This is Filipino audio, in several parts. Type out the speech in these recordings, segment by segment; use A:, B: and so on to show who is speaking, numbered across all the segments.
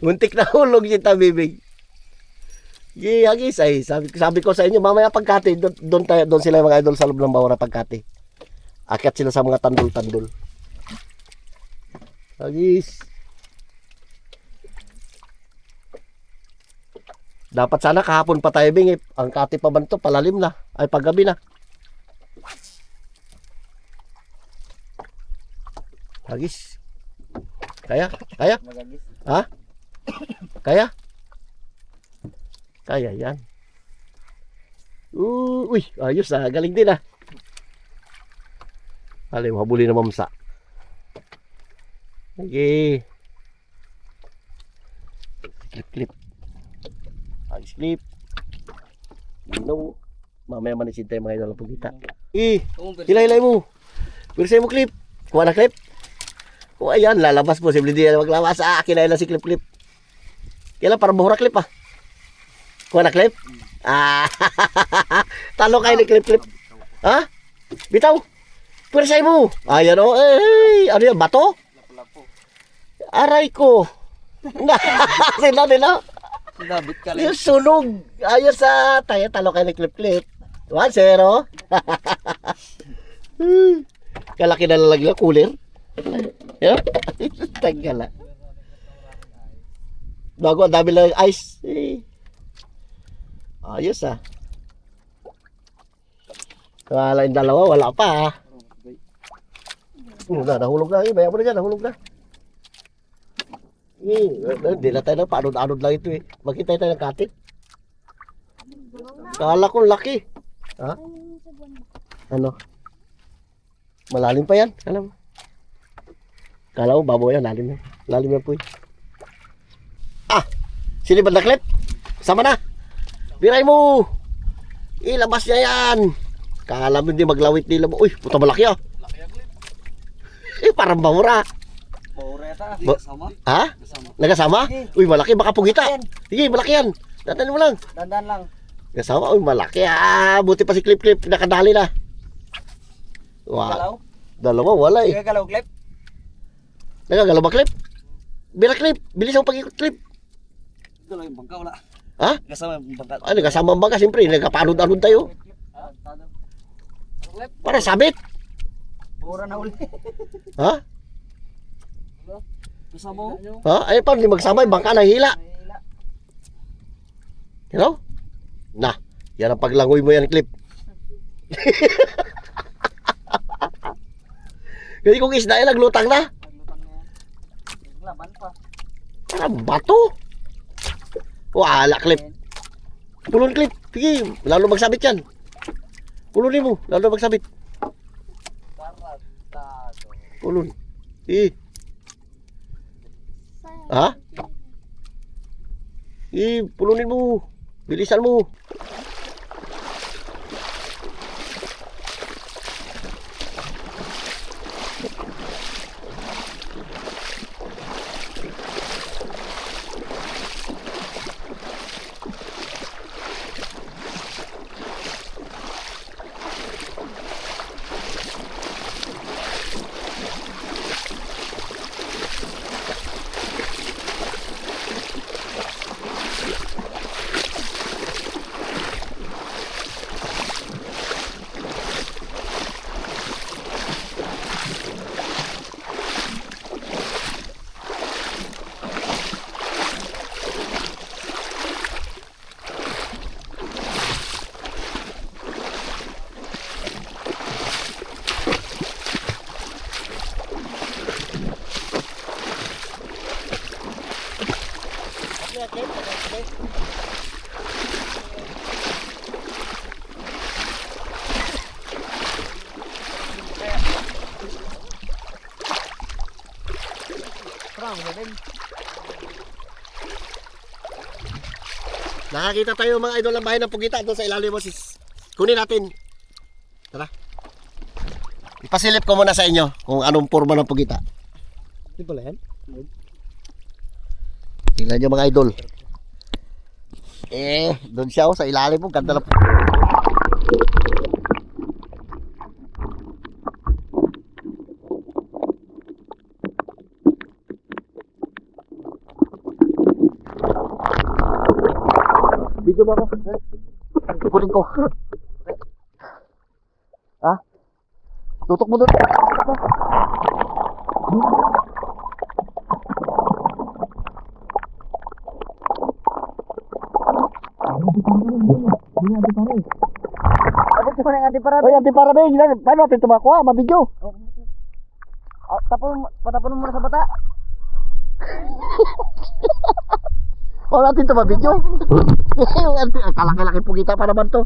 A: Muntik na hulog si Tabibig. Hagis ay sabi ko sa inyo mamaya pagkati doon sila mga idol sa loob ng bawra pagkati. Akyat sila sa mga tandol-tandol. Hagis. Dapat sana kahapon pa tayo bing ang kati pa banto palalim na ay paggabi na. Hagis. Kaya? Ha? Kaya? Kaya yan. Uy, ayos na. Galing din ah. Alim, habuli na mamsa. Okay. Clip. Ayos clip. Ginaw. Mamaya manisid tayo mga idol ng pagkita. Hilay-hilay mo. Birsay mo clip. Kuha na clip. O ayan, lalabas. Posible di na maglabas. Akin na si clip. Kailan para buhura clip ah. Kuha na clip? Talo kayo ni clip. Ha? Bitaw. Pursay mo. Ayan o. Ano yan? Bato? Aray ko. Sila nila.
B: Sinabit ka lang.
A: Yung sunog. Ayos sa tayo. Talo kayo ni clip. 1-0. Kalaki na lalagyan na cooler. Tagala. Bago ang dami lang ice. Ayos ah. Kala yung dalawa, wala pa ah. Nahulog na. Bayan mo na dyan, nahulog na. Hindi na tayo na, paanod-anod lang ito eh. Makita tayo ng katit. Kala ko laki. Ha? Ano? Malalim pa yan. Kala mo, babaw yan, lalim yan. Lalim yan po eh. Sinibad na clip? Sama na. Biray mo. Ilabas niya yan. Kala mo hindi maglawit nila mo. Uy, puta malaki ah. Parang bahura.
B: Bahura yata. Nagasama.
A: Ha? Nagasama? Uy, malaki. Baka pugita. Sige, malaki yan. Dandan mo lang.
B: Dandan lang.
A: Nagasama. Uy, malaki ah. Buti pa si Clip. Nakadali na.
B: Galaw?
A: Dalawa, wala eh.
B: Nagagalaw clip?
A: Nagagalaw ba Clip? Bila Clip. Bilis ako pag-ikot Clip.
B: Galaw yung bangka, wala.
A: Ha?
B: Kasama yung bangka.
A: Ay, nagkasama ang bangka. Siyempre, nagkapanod-anod tayo. Para sabit.
B: Bahura na uli.
A: Ha?
B: Kasama mo?
A: Ha? Ay, paano di magsama? Yung bangka nahihila. You know? Na, yan ang paglangoy mo yan, Clip. Kasi kung isda ay naglutang na.
B: Laban pa.
A: Parang bato. Wala, Clip. Pulun, Clip. Sige, lalo magsabit yan. Pulunin mo, lalo magsabit. Pulun. Ha? Pulunin mo. Bilisan mo. Nakakita tayo mga idol ng bahay ng Pugita doon sa ilalim mo sis. Kunin natin. Tara. Ipasilip ko muna sa inyo kung anong forma ng Pugita. Hindi pala yan? Tingnan nyo mga idol. Doon siya sa ilalim mo. Ganda na. Video ba ako? Kunin ko. Ha? Tutok mo doon.
B: Abot ko na yung antiparada.
A: Oy, anti-parabeng. Paano natin tumakuha? Mabidyo.
B: Patapon mo muna sa bata.
A: Paano natin ito mabidyo? Yung kalaki-laki po kita pa naman to.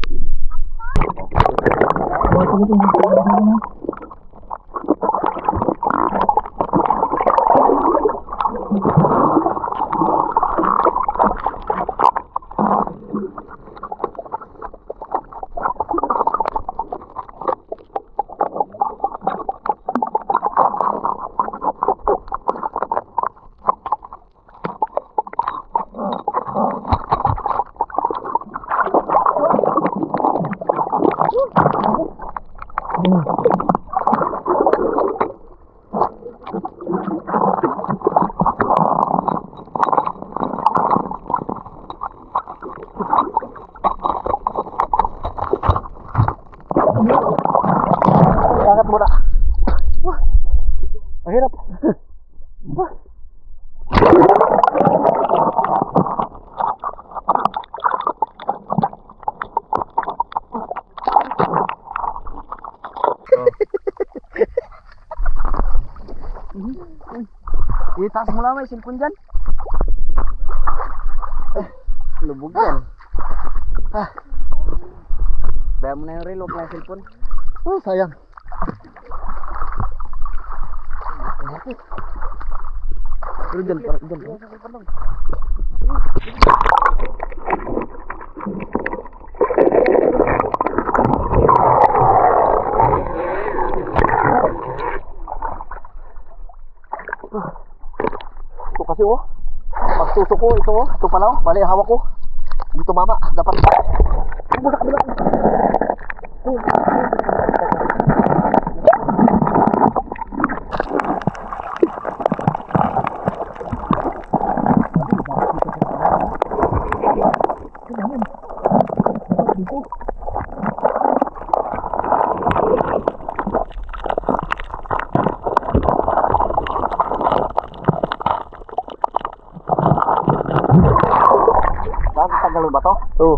A: Angat mo na. Wah, mahirap. Wah.
B: Itaas mo lang may cellphone dyan. Lubog yan. Baya mo na yung relo, yung cellphone.
A: Oh, sayang.
B: Pero dyan, parang dyan.
A: Ito kasi oh. Pagtusok ko ito oh. Ito pala oh. Bali hawak ko. Dito mama. Dapat. Bulak. Tagal ba to?
B: Oo.